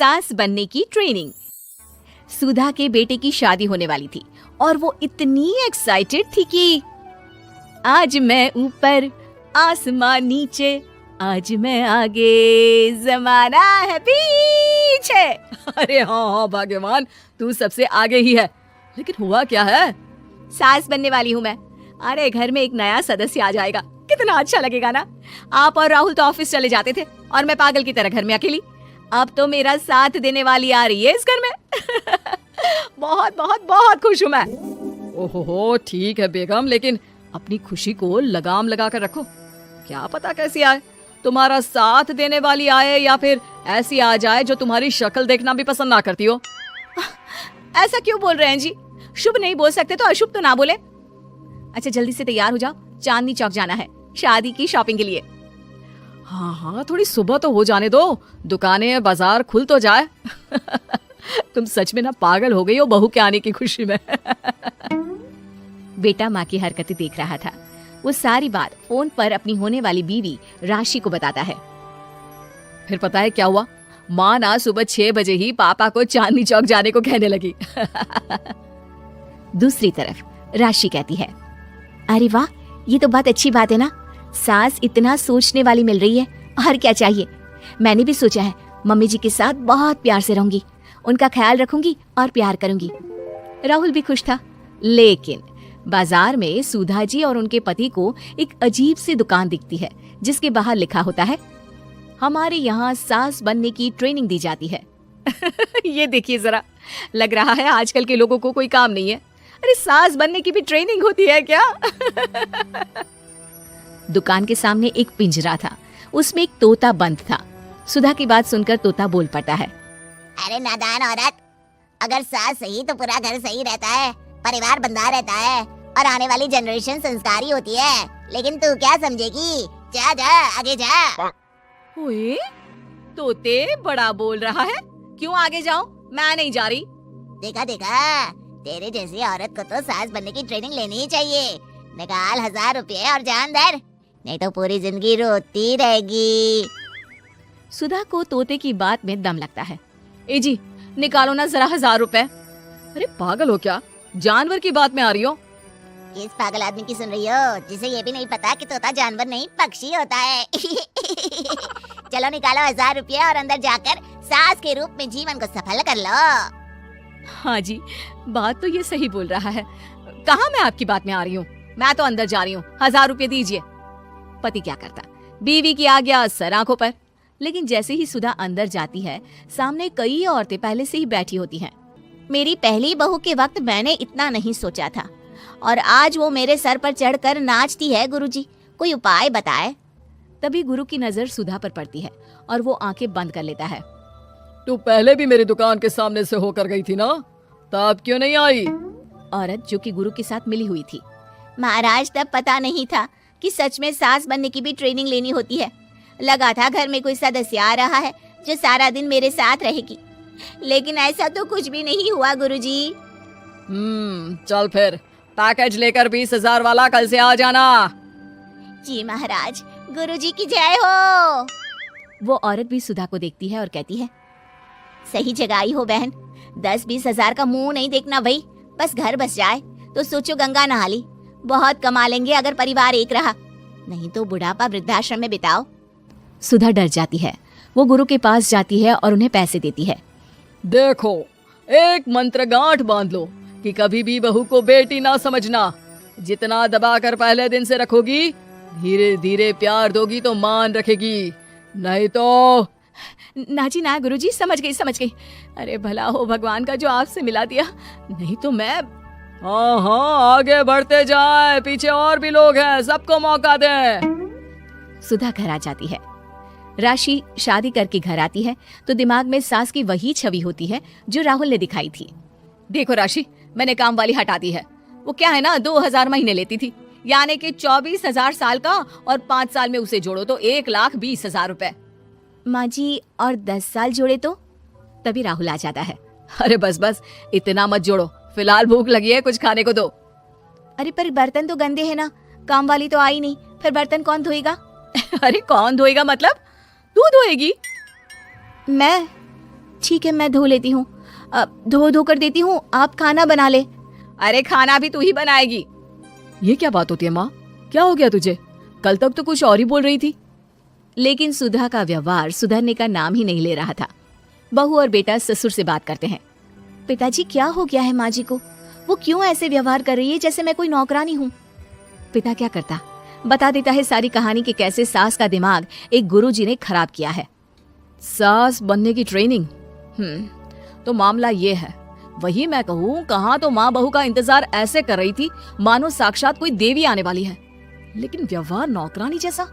सास बनने की ट्रेनिंग। सुधा के बेटे की शादी होने वाली थी और वो इतनी एक्साइटेड थी कि आज मैं ऊपर आसमान नीचे, आज मैं आगे जमाना है पीछे। अरे हाँ भाग्यवान, तू सबसे आगे ही है। लेकिन हुआ क्या है? सास बनने वाली हूँ मैं। अरे घर में एक नया सदस्य आ जाएगा, कितना अच्छा लगेगा ना। आप और राहुल तो ऑफिस चले जाते थे और मैं पागल की तरह घर में अकेली। अब तो मेरा साथ देने वाली आ रही है इस घर में। बहुत बहुत बहुत खुश हूँ मैं। ओहो ठीक है बेगम, लेकिन अपनी खुशी को लगाम लगा कर रखो। क्या पता कैसी आए, तुम्हारा साथ देने वाली आए या फिर ऐसी आ जाए जो तुम्हारी शक्ल देखना भी पसंद ना करती हो। ऐसा क्यों बोल रहे हैं जी? शुभ नहीं बोल सकते तो अशुभ तो ना बोले। अच्छा जल्दी से तैयार हो जाओ, चांदनी चौक जाना है शादी की शॉपिंग के लिए। हाँ हाँ, थोड़ी सुबह तो हो जाने दो, दुकानें बाजार खुल तो जाए। तुम सच में ना पागल हो गई हो बहू के आने की खुशी में। बेटा माँ की हरकतें देख रहा था। वो सारी बात फोन पर अपनी होने वाली बीवी राशि को बताता है। फिर पता है क्या हुआ? माँ ना सुबह 6 बजे ही पापा को चांदनी चौक जाने को कहने लगी। दूसरी तरफ राशि कहती है, अरे वाह, ये तो बहुत अच्छी बात है ना। सास इतना सोचने वाली मिल रही है, और क्या चाहिए। मैंने भी सोचा है मम्मी जी के साथ बहुत प्यार से रहूंगी, उनका ख्याल रखूंगी और प्यार करूंगी। राहुल भी खुश था। लेकिन बाजार में सुधा जी और उनके पति को एक अजीब सी दुकान दिखती है जिसके बाहर लिखा होता है, हमारे यहाँ सास बनने की ट्रेनिंग दी जाती है। ये देखिए जरा, लग रहा है आजकल के लोगों को कोई काम नहीं है। अरे सास बनने की भी ट्रेनिंग होती है क्या? दुकान के सामने एक पिंजरा था, उसमें एक तोता बंद था। सुधा की बात सुनकर तोता बोल पड़ता है, अरे नादान औरत, अगर सास सही तो पूरा घर सही रहता है, परिवार बंधा रहता है और आने वाली जनरेशन संस्कारी होती है। लेकिन तू क्या समझेगी? जा जा आगे जा। ओए, तोते बड़ा बोल रहा है, क्यों आगे जाऊं? मैं नहीं जा रही। देखा देखा, तेरे जैसी औरत को तो सास बनने की ट्रेनिंग लेनी ही चाहिए। निकाल 1000 रुपए और जान दर, नहीं तो पूरी जिंदगी रोती रहेगी। सुधा को तोते की बात में दम लगता है। ए जी, निकालो ना जरा 1000 रुपए। अरे पागल हो क्या? जानवर की बात में आ रही हो? किस पागल आदमी की सुन रही हो, जिसे ये भी नहीं पता कि तोता जानवर नहीं पक्षी होता है। चलो निकालो 1000 रुपए और अंदर जाकर सास के रूप में जीवन को सफल कर लो। हाँ जी, बात तो ये सही बोल रहा है। कहाँ मैं आपकी बात में आ रही हूँ? मैं तो अंदर जा रही हूँ, 1000 रुपए दीजिए। पति क्या करता, बीवी की आज्ञा सर आंखों पर। लेकिन जैसे ही सुधा अंदर जाती है, सामने कई औरतें पहले से ही बैठी होती हैं। मेरी पहली बहू के वक्त मैंने इतना नहीं सोचा था, और आज वो मेरे सर पर चढ़कर नाचती है। गुरुजी, कोई उपाय बताए। तभी गुरु की नजर सुधा पर पड़ती है और वो आंखें बंद कर लेता है। तू पहले भी मेरी दुकान के सामने से होकर गई थी ना, तब क्यों नहीं आई? औरत जो कि गुरु के साथ मिली हुई थी, महाराज तब पता नहीं था कि सच में सास बनने की भी ट्रेनिंग लेनी होती है। लगा था घर में कोई सदस्य आ रहा है जो सारा दिन मेरे साथ रहेगी, लेकिन ऐसा तो कुछ भी नहीं हुआ गुरुजी। चल फिर पैकेज लेकर 20,000 वाला कल से आ जाना। जी महाराज, गुरुजी की जय हो। वो औरत भी सुधा को देखती है और कहती है, सही जगह आई हो बहन। 10-20 हजार का मुंह नहीं देखना भाई, बस घर बस जाए तो सोचो गंगा नहा ली। बहुत कमा लेंगे अगर परिवार एक रहा, नहीं तो बुढ़ापा वृद्धाश्रम में बिताओ। सुधा डर जाती है। वो गुरु के पास जाती है और उन्हें पैसे देती है। देखो, एक मंत्र गांठ बांध लो कि कभी भी बहू को बेटी ना समझना। जितना दबा कर पहले दिन से रखोगी, धीरे धीरे प्यार दोगी तो मान रखेगी, नहीं तो। ना जी ना गुरुजी, समझ गई। अरे भला हो भगवान का जो आपसे मिला दिया, नहीं तो मैं। हाँ आगे बढ़ते जाए, पीछे और भी लोग हैं, सबको मौका दें। सुधा घर आ जाती है। राशि शादी करके घर आती है तो दिमाग में सास की वही छवि होती है जो राहुल ने दिखाई थी। देखो राशि, मैंने काम वाली हटा दी है। वो क्या है ना, 2000 महीने लेती थी, यानी कि 24,000 साल का, और 5 साल में उसे जोड़ो तो 1,20,000 रुपए। माँ जी, और 10 साल जोड़े तो? तभी राहुल आ जाता है। अरे बस इतना मत जोड़ो, फिलहाल भूख लगी है, कुछ खाने को दो। अरे पर बर्तन तो गंदे हैं ना, काम वाली तो आई नहीं, फिर बर्तन कौन धोएगा? अरे कौन धोएगा मतलब? तू धोएगी? मैं? ठीक है, मैं धो लेती हूँ, धो कर देती हूँ, आप खाना बना ले। अरे खाना भी तू ही बनाएगी? ये क्या बात होती है माँ, क्या हो गया तुझे? कल तक तो कुछ और ही बोल रही थी। लेकिन सुधा का व्यवहार सुधरने का नाम ही नहीं ले रहा था। बहू और बेटा ससुर से बात करते हैं। पिताजी, क्या हो गया है माँ जी को? वो क्यों ऐसे व्यवहार कर रही है जैसे मैं कोई नौकरानी हूँ? पिता क्या करता, बता देता है सारी कहानी कि कैसे सास का दिमाग एक गुरुजी ने खराब किया है। सास बनने की ट्रेनिंग, तो मामला ये है। वही मैं कहूँ, कहाँ तो माँ बहू का इंतजार ऐसे कर रही थी मानो साक्षात कोई देवी आने वाली है, लेकिन व्यवहार नौकरानी जैसा।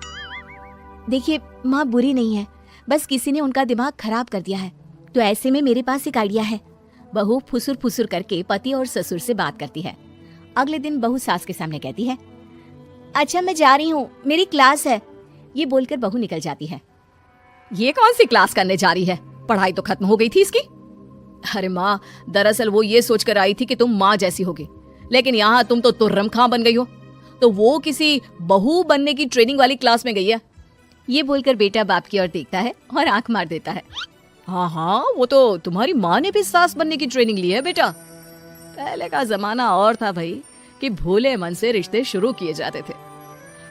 देखिए, माँ बुरी नहीं है, बस किसी ने उनका दिमाग खराब कर दिया है। तो ऐसे में मेरे पास एक आइडिया है। बहू फुसुर फुसुर करके पति और ससुर से बात करती है। अगले दिन बहू सास के सामने कहती है, अच्छा मैं जा रही हूँ, मेरी क्लास है। ये बोलकर बहू निकल जाती है। ये कौन सी क्लास करने जा रही है? पढ़ाई तो खत्म हो गई थी इसकी। अरे माँ, दरअसल वो ये सोचकर आई थी कि तुम माँ जैसी होगी, लेकिन यहाँ तुम तो तुर्रम खां बन गई हो। तो वो किसी बहू बनने की ट्रेनिंग वाली क्लास में गई है। ये बोलकर बेटा बाप की ओर देखता है और आंख मार देता है। हाँ, वो तो तुम्हारी माँ ने भी सास बनने की ट्रेनिंग ली है बेटा। पहले का जमाना और था भाई, कि भोले मन से रिश्ते शुरू किए जाते थे।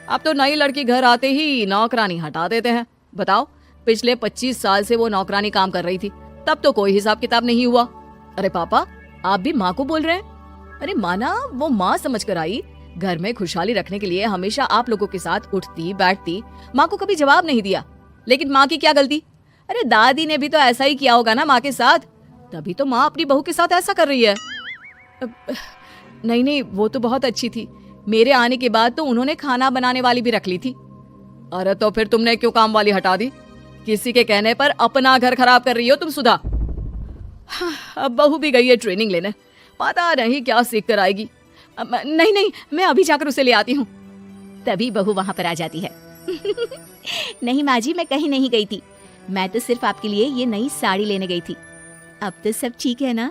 अब तो नई लड़की घर आते ही नौकरानी हटा देते हैं। बताओ, पिछले 25 साल से वो नौकरानी काम कर रही थी, तब तो कोई हिसाब किताब नहीं हुआ। अरे पापा, आप भी माँ को बोल रहे हैं? अरे माना, वो माँ समझ कर आई, घर में खुशहाली रखने के लिए हमेशा आप लोगों के साथ उठती बैठती, माँ को कभी जवाब नहीं दिया। लेकिन माँ की क्या गलती? अरे दादी ने भी तो ऐसा ही किया होगा ना माँ के साथ, तभी तो माँ अपनी बहू के साथ ऐसा कर रही है। नहीं, वो तो बहुत अच्छी थी। मेरे आने के बाद तो उन्होंने खाना बनाने वाली भी रख ली थी। अरे तो फिर तुमने क्यों काम वाली हटा दी? किसी के कहने पर अपना घर खराब कर रही हो तुम सुधा। अब बहू भी गई है ट्रेनिंग लेने, पता नहीं क्या सीख कर आएगी। नहीं, मैं अभी जाकर उसे ले आती हूँ। तभी बहू वहां पर आ जाती है। नहीं माँ जी, मैं कहीं नहीं गई थी, मैं तो सिर्फ आपके लिए ये नई साड़ी लेने गई थी। अब तो सब ठीक है ना?